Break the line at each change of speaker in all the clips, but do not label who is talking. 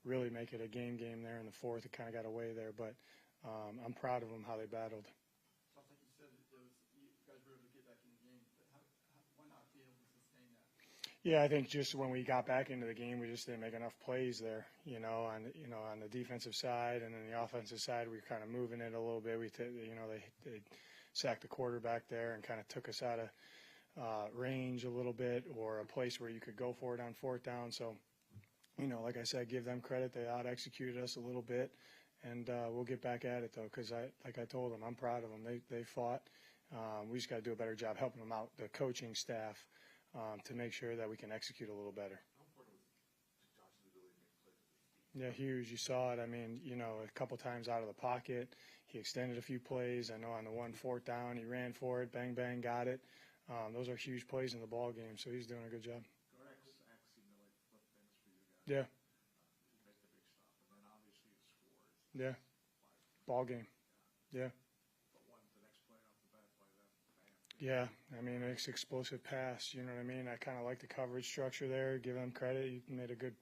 really make it a game there in the fourth. It kind of got away there, but I'm proud of them how they battled.
Sounds like you said you guys were able to get back in the game, but why not be able to sustain that?
Yeah, I think just when we got back into the game, we just didn't make enough plays there. On the defensive side, and then the offensive side, we were kind of moving it a little bit. They sacked the quarterback there and kind of took us out of range a little bit, or a place where you could go for it on fourth down. So, like I said, give them credit. They out-executed us a little bit, and we'll get back at it, though, because like I told them, I'm proud of them. They fought. We just got to do a better job helping them out, the coaching staff, to make sure that we can execute a little better.
How important was Josh's ability to make plays with his feet?
Yeah, huge. You saw it. I mean, a couple times out of the pocket. He extended a few plays. I know on the one fourth down, he ran for it, bang, bang, got it. Those are huge plays in the ball game, so he's doing a good job.
X seemed to flip things for you guys.
Yeah.
He made the big stop, and then obviously he scores.
Yeah. Ball game. Yeah.
But the next play off the bat, bam.
Yeah, I mean, it's explosive pass. You know what I mean? I kind of like the coverage structure there. Give them credit. You made a good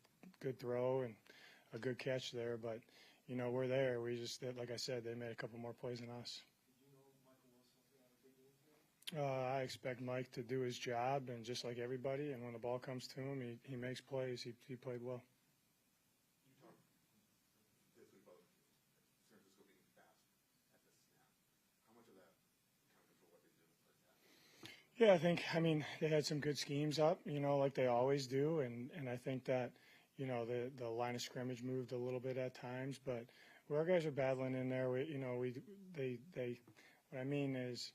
throw and a good catch there. But, we're there. We just, like I said, they made a couple more plays than us. I expect Mike to do his job, and just like everybody, and when the ball comes to him, he makes plays. He played well.
You talked basically about San Francisco being fast at the snap. How much of that accounted for what they did in the first half?
Yeah, I mean, they had some good schemes up, like they always do, and I think that, the line of scrimmage moved a little bit at times, but where our guys are battling in there, what I mean is,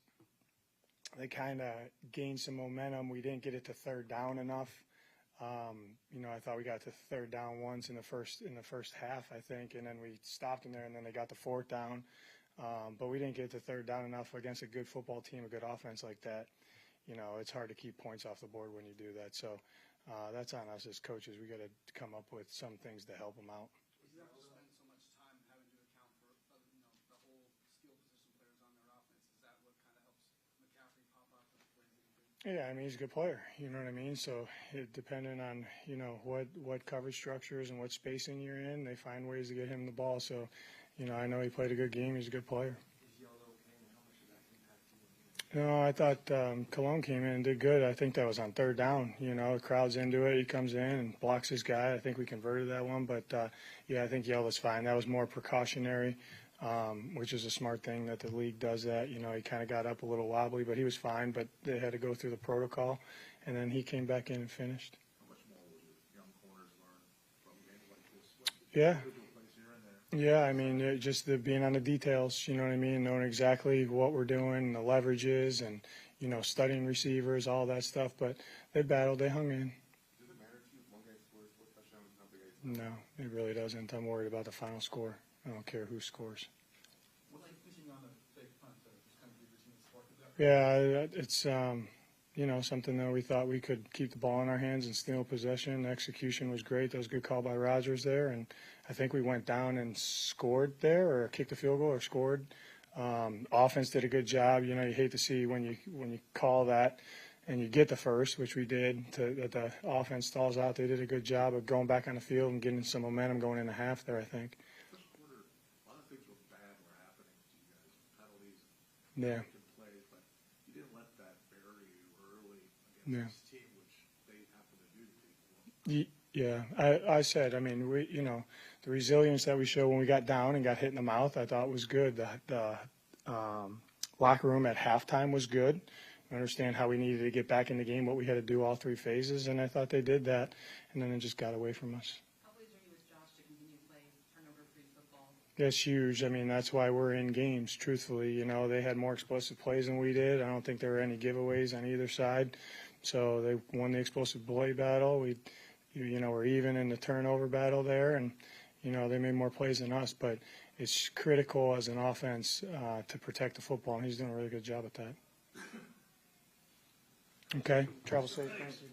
they kind of gained some momentum. We didn't get it to third down enough. I thought we got to third down once in the first half, I think, and then we stopped them there, and then they got the fourth down. But we didn't get to third down enough against a good football team, a good offense like that. It's hard to keep points off the board when you do that. So that's on us as coaches. We got to come up with some things to help them out.
You have to spend so much time having to account for the whole skill position players on their offense. Is that what kind of helps McCaffrey pop up in the plays that he did?
Yeah, I mean, he's a good player. You know what I mean? So depending on, what coverage structures and what spacing you're in, they find ways to get him the ball. So, I know he played a good game. He's a good player. No, I thought Cologne came in and did good. I think that was on third down. The crowd's into it. He comes in and blocks his guy. I think we converted that one. But, I think Yell was fine. That was more precautionary, which is a smart thing that the league does that. He kind of got up a little wobbly, but he was fine. But they had to go through the protocol, and then he came back in and finished.
How much more will your young corners learn from games like this?
Yeah. Yeah, I mean, just being on the details, you know what I mean, knowing exactly what we're doing, the leverages, and, studying receivers, all that stuff. But they battled, they hung in.
Does it matter to you if one guy scores 4 touchdowns and how big
No, it really doesn't. I'm worried about the final score. I don't care who scores.
What like pushing on the fake punt to just kind of give your team a spark of that?
Yeah, it's something that we thought we could keep the ball in our hands and steal possession. The execution was great. That was a good call by Rodgers there, and I think we went down and scored there, or kicked a field goal or scored. Offense did a good job. You hate to see when you call that and you get the first, which we did, that the offense stalls out. They did a good job of going back on the field and getting some momentum going into half there, I think.
First quarter, a lot of things were bad were happening to you guys, penalties,
Yeah.
plays, but you didn't let that bury you early against this team, which they happen to do to people.
Yeah, I said, I mean, the resilience that we showed when we got down and got hit in the mouth, I thought was good. The locker room at halftime was good. I understand how we needed to get back in the game, what we had to do all 3 phases, and I thought they did that, and then it just got away from us.
How pleased are you with Josh to continue to play turnover-free football?
That's huge. I mean, that's why we're in games, truthfully. They had more explosive plays than we did. I don't think there were any giveaways on either side. So they won the explosive play battle. We're even in the turnover battle there, and, they made more plays than us. But it's critical as an offense to protect the football, and he's doing a really good job at that. Okay, travel safe. Thank you.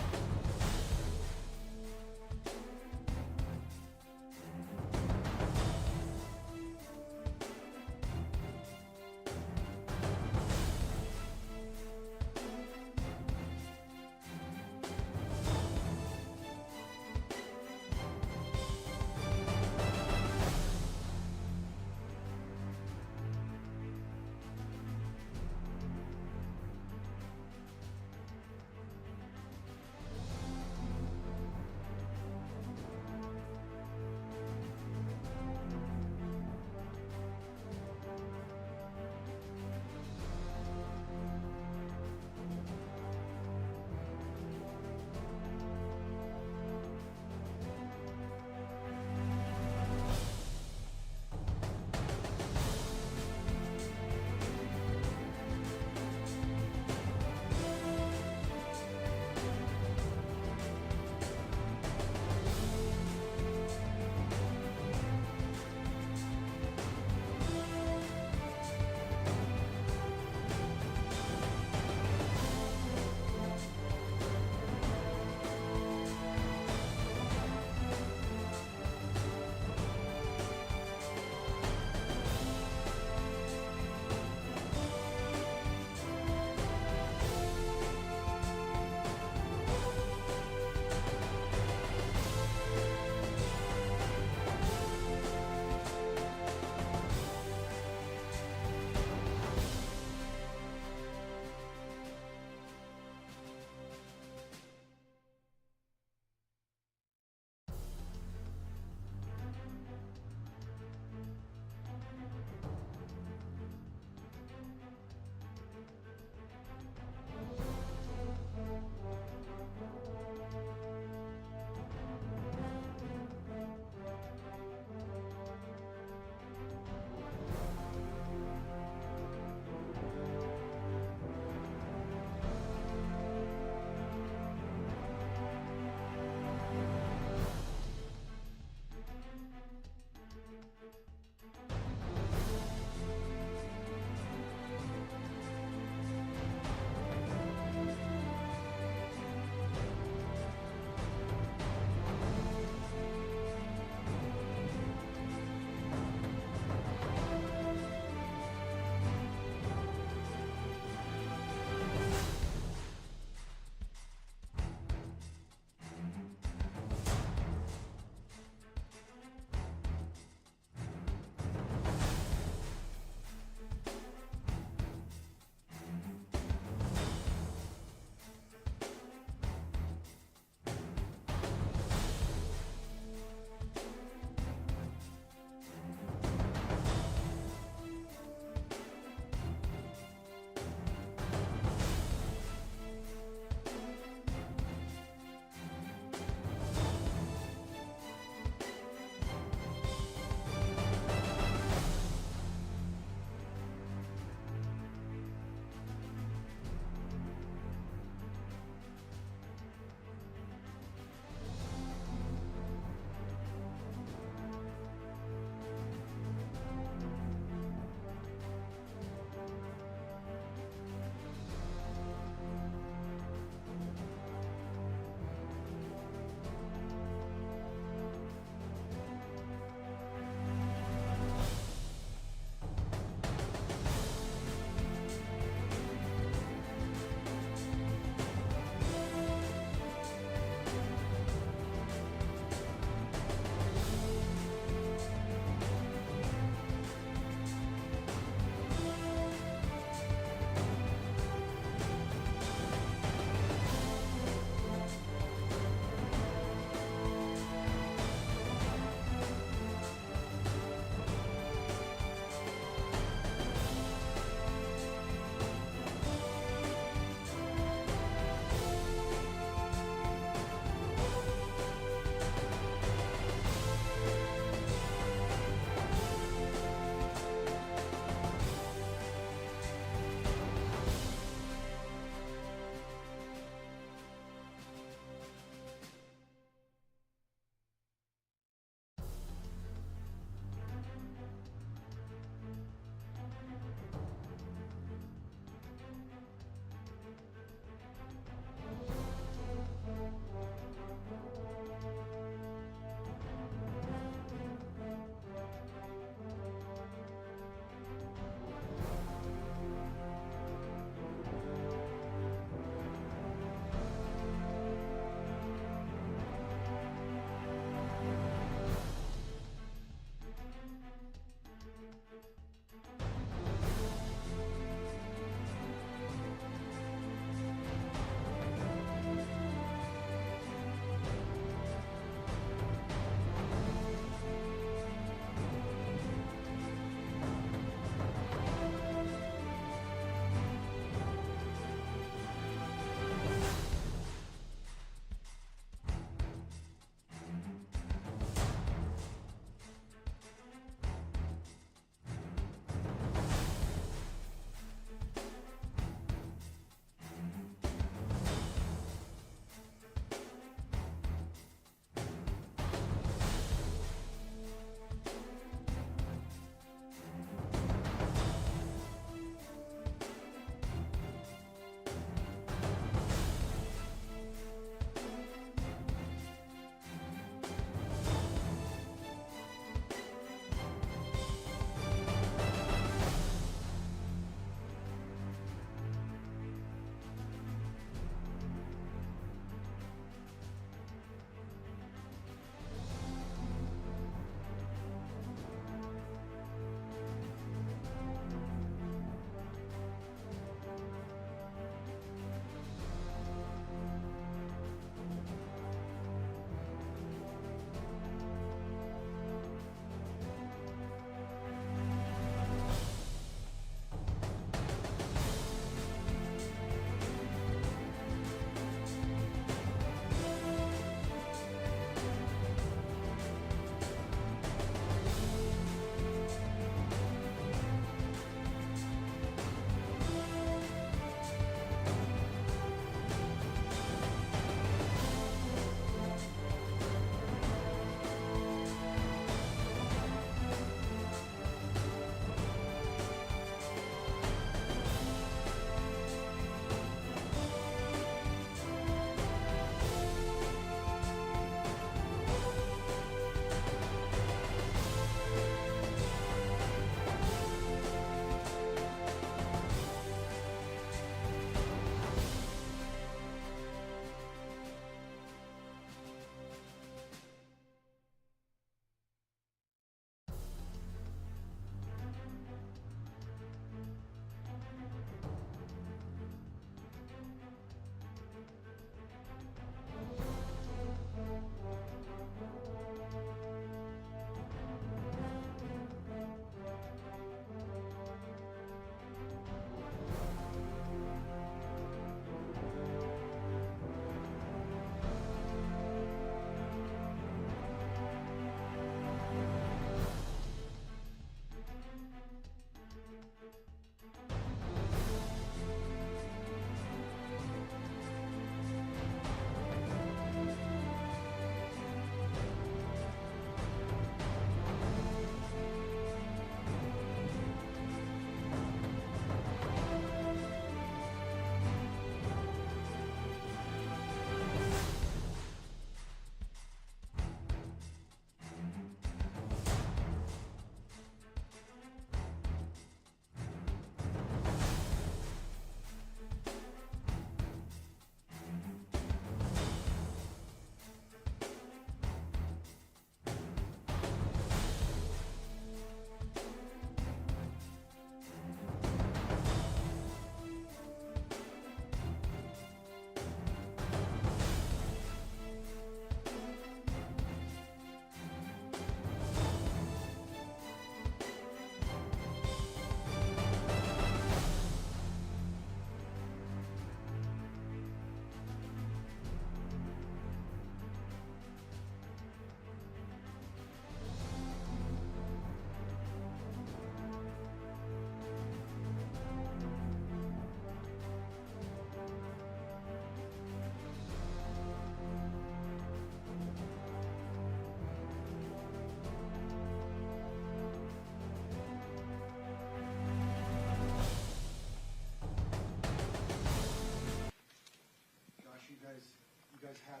guys had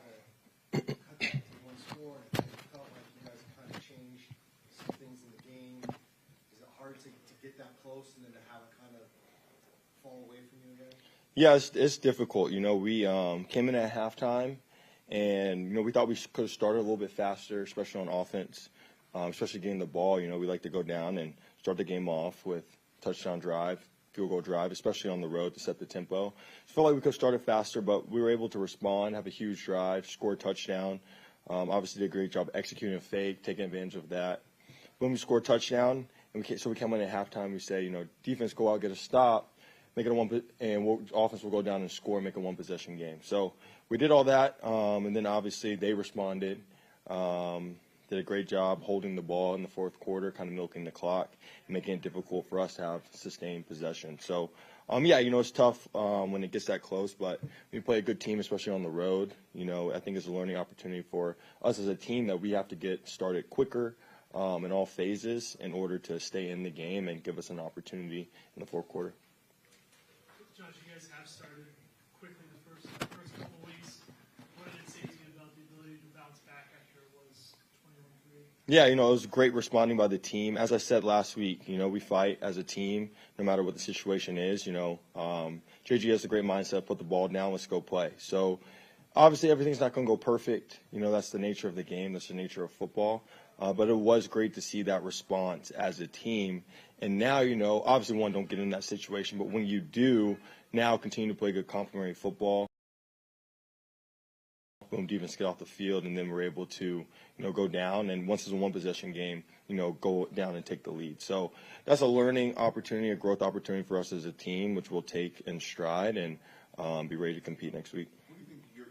a cut that to one score, and it felt like you guys kind of changed some things in the game. Is it hard to get that close and then to have it kind of fall away from you again?
Yeah, it's difficult. We came in at halftime, and we thought we could have started a little bit faster, especially on offense, especially getting the ball. We like to go down and start the game off with touchdown drive, field goal drive, especially on the road to set the tempo. I felt like we could have started faster, but we were able to respond, have a huge drive, score a touchdown. Obviously did a great job executing a fake, taking advantage of that. When we score a touchdown, and we come in at halftime, we say, defense, go out, get a stop, make it offense will go down and score, make a one-possession game. So we did all that, and then obviously they responded. Did a great job holding the ball in the fourth quarter, kind of milking the clock, and making it difficult for us to have sustained possession. So, it's tough when it gets that close, but we play a good team, especially on the road. I think it's a learning opportunity for us as a team that we have to get started quicker in all phases in order to stay in the game and give us an opportunity in the fourth quarter.
Josh, you guys have started quickly the first couple weeks. What did it say to you about the ability to bounce back after it was 21-3?
Yeah, it was great responding by the team. As I said last week, we fight as a team no matter what the situation is. JG has a great mindset, put the ball down, let's go play. So obviously everything's not going to go perfect. That's the nature of the game. That's the nature of football. But it was great to see that response as a team. And now, obviously, don't get in that situation. But when you do, now continue to play good complementary football. Boom, defense get off the field, and then we're able to, go down. And once it's a one-possession game, go down and take the lead. So that's a learning opportunity, a growth opportunity for us as a team, which we'll take in stride and be ready to compete next week.
What do you think your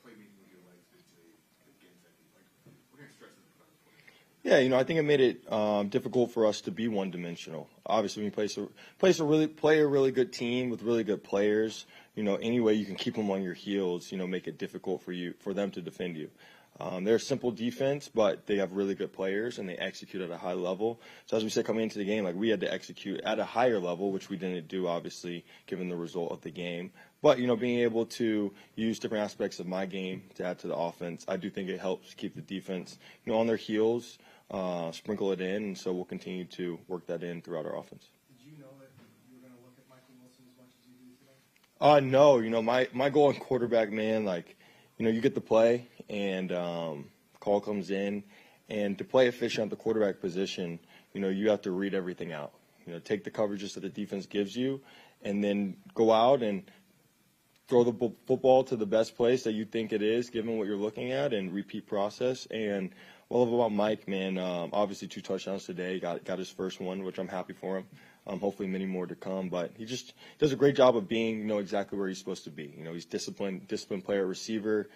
playmaking with your legs did to the game technique? Like, what kind of stress is it about the play?
Yeah, I think it made it difficult for us to be one-dimensional. Obviously, when you play a really good team with really good players, any way you can keep them on your heels, make it difficult for them to defend you. They're a simple defense, but they have really good players, and they execute at a high level. So as we said coming into the game, we had to execute at a higher level, which we didn't do, obviously, given the result of the game. But, being able to use different aspects of my game to add to the offense, I do think it helps keep the defense, on their heels, sprinkle it in, and so we'll continue to work that in throughout our offense.
Did you know that you were going to look at Michael Wilson as much as you do today?
No, my goal in quarterback, man, you get the play and call comes in, and to play efficient at the quarterback position, you have to read everything out. Take the coverages that the defense gives you, and then go out and throw the football to the best place that you think it is, given what you're looking at, and repeat process. And what I love about Mike, man, obviously 2 touchdowns today, got his first one, which I'm happy for him. Hopefully many more to come, but he just does a great job of being, exactly where he's supposed to be. He's disciplined player, receiver.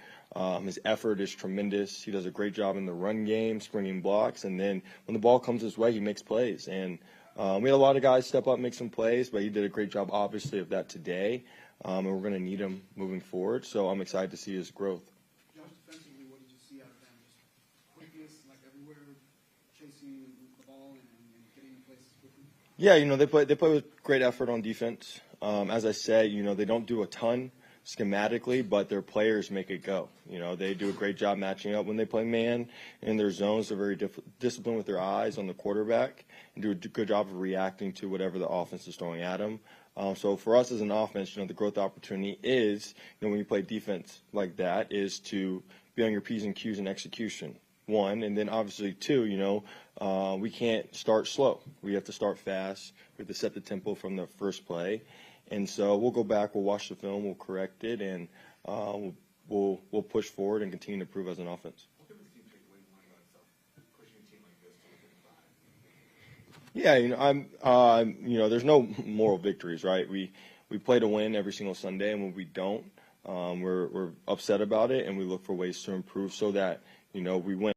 His effort is tremendous. He does a great job in the run game, springing blocks, and then when the ball comes his way, he makes plays. And we had a lot of guys step up, make some plays, but he did a great job, obviously, of that today. And we're going to need him moving forward, so I'm excited to see his growth.
Josh, defensively, what did you see out of them? Just quickness, everywhere, chasing the ball and getting in places quickly?
Yeah, they play with great effort on defense. As I said, they don't do a ton schematically, but their players make it go. They do a great job matching up when they play man in their zones. They're very disciplined with their eyes on the quarterback and do a good job of reacting to whatever the offense is throwing at them. So for us as an offense, the growth opportunity is, when you play defense like that, is to be on your P's and Q's in execution, 1. And then obviously 2, we can't start slow. We have to start fast. We have to set the tempo from the first play. And so we'll go back, we'll watch the film, we'll correct it, and we'll push forward and continue to improve as an offense.
What difference do you take away from one about itself, pushing a team like this to within 5?
Yeah, there's no moral victories, right? We play to win every single Sunday, and when we don't, we're upset about it, and we look for ways to improve so that, we win.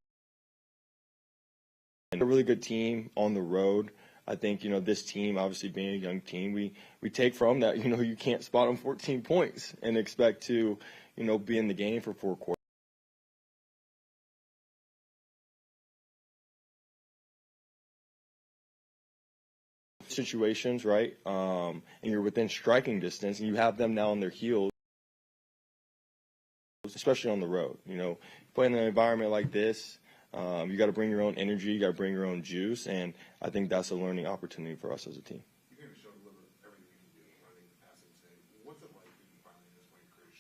And a really good team on the road. I think, this team, obviously being a young team, we take from that, you can't spot them 14 points and expect to, be in the game for 4 quarters. Situations, right? And you're within striking distance, and you have them now on their heels. especially on the road. You know, playing in an environment like this, you got to bring your own energy, you got to bring your own juice, and I think that's a learning opportunity for us as a team.
You're going to show deliver everything you can do, running, passing, saying. What's it like when you finally in this point in your career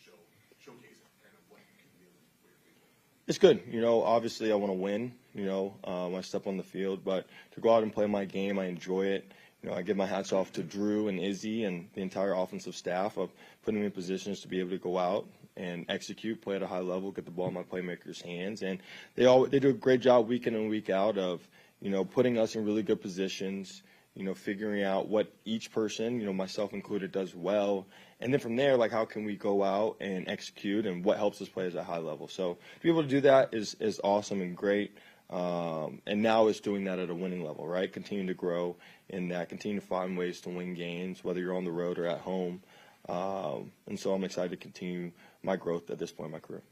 showcase kind of what you can do for your people?
It's good. You know, obviously I want to win, you know, I step on the field, but to go out and play my game, I enjoy it. You know, I give my hats off to Drew and Izzy and the entire offensive staff of putting me in positions to be able to go out and execute, play at a high level, get the ball in my playmakers' hands. And they do a great job week in and week out of, you know, putting us in really good positions, you know, figuring out what each person, you know, myself included, does well. And then from there, like, how can we go out and execute and what helps us play at a high level. So to be able to do that is awesome and great. And now it's doing that at a winning level, right? Continue to grow in that, continue to find ways to win games, whether you're on the road or at home. And so I'm excited to continue my growth at this point in my career.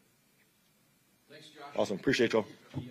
Thanks, Josh.
Awesome. Appreciate y'all.
The